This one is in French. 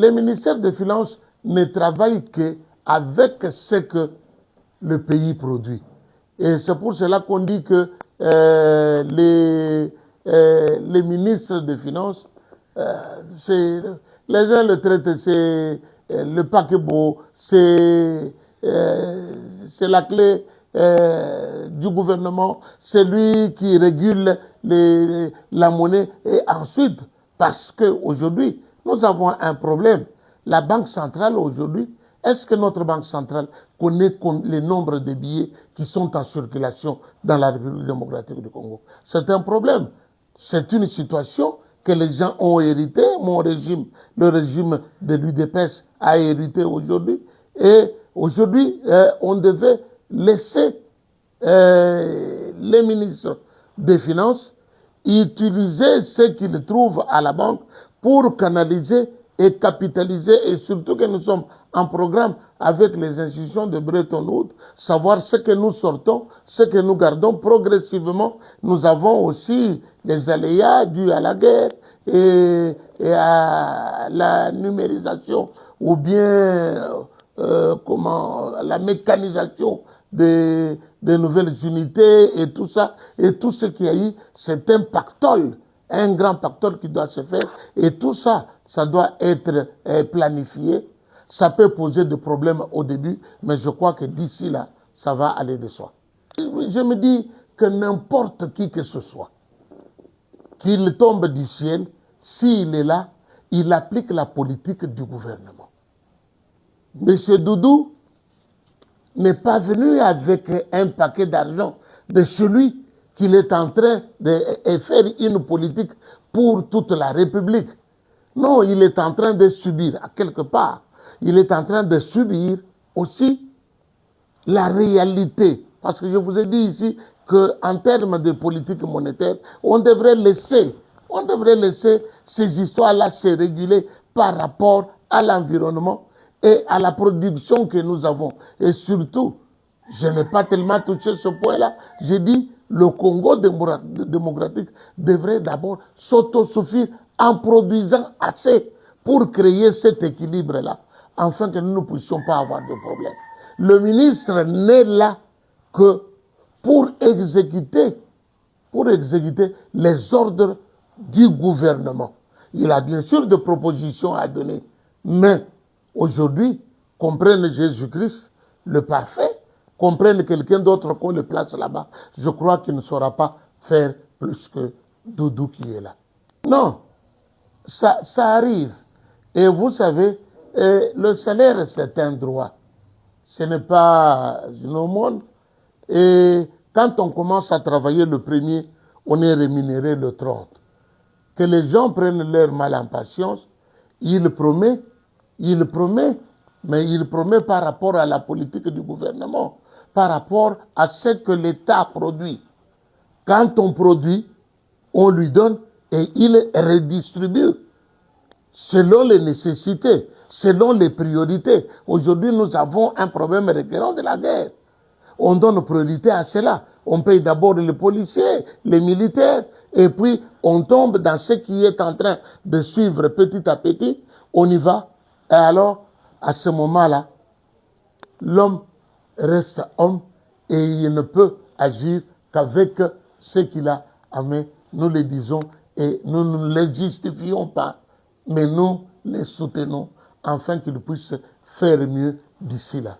les ministères des Finances ne travaillent qu'avec ce que le pays produit. Et c'est pour cela qu'on dit que les ministres des Finances, les uns le traitent, c'est le paquebot, c'est la clé du gouvernement, c'est lui qui régule la monnaie. Et ensuite, parce qu'aujourd'hui, nous avons un problème. La Banque centrale aujourd'hui, est-ce que notre Banque centrale connaît le nombre de billets qui sont en circulation dans la République démocratique du Congo? C'est un problème. C'est une situation que les gens ont hérité. Le régime de l'UDPS a hérité aujourd'hui. Et aujourd'hui, on devait laisser les ministres des Finances utiliser ce qu'ils trouvent à la banque pour canaliser et capitaliser, et surtout que nous sommes en programme avec les institutions de Bretton Woods, savoir ce que nous sortons, ce que nous gardons progressivement. Nous avons aussi les aléas dus à la guerre et à la numérisation ou bien la mécanisation des nouvelles unités et tout ça. Et tout ce qu'il y a eu, c'est un pactole, un grand pactole qui doit se faire. Et tout ça, ça doit être planifié. Ça peut poser des problèmes au début, mais je crois que d'ici là, ça va aller de soi. Je me dis que n'importe qui que ce soit, qu'il tombe du ciel, s'il est là, il applique la politique du gouvernement. Monsieur Doudou n'est pas venu avec un paquet d'argent de celui qu'il est en train de faire une politique pour toute la République. Non, il est en train de subir, à quelque part, il est en train de subir aussi la réalité. Parce que je vous ai dit ici qu'en termes de politique monétaire, on devrait laisser ces histoires-là se réguler par rapport à l'environnement et à la production que nous avons. Et surtout, je n'ai pas tellement touché ce point-là, j'ai dit le Congo démocratique devrait d'abord s'autosuffire en produisant assez pour créer cet équilibre-là, afin que nous ne puissions pas avoir de problème. Le ministre n'est là que pour exécuter les ordres du gouvernement. Il a bien sûr des propositions à donner, mais aujourd'hui, qu'on prenne Jésus-Christ, le parfait, qu'on prenne quelqu'un d'autre qu'on le place là-bas, je crois qu'il ne saura pas faire plus que Doudou qui est là. Non, ça arrive. Et vous savez, le salaire, c'est un droit. Ce n'est pas une aumône. Et quand on commence à travailler le premier, on est rémunéré le 30. Que les gens prennent leur mal en patience, il promet, mais il promet par rapport à la politique du gouvernement, par rapport à ce que l'État produit. Quand on produit, on lui donne et il redistribue selon les nécessités, selon les priorités. Aujourd'hui, nous avons un problème récurrent de la guerre. On donne priorité à cela. On paye d'abord les policiers, les militaires, et puis on tombe dans ce qui est en train de suivre petit à petit. On y va. Et alors, à ce moment-là, l'homme reste homme et il ne peut agir qu'avec ce qu'il a à main. Nous le disons et nous ne les justifions pas, mais nous les soutenons afin qu'ils puissent faire mieux d'ici là.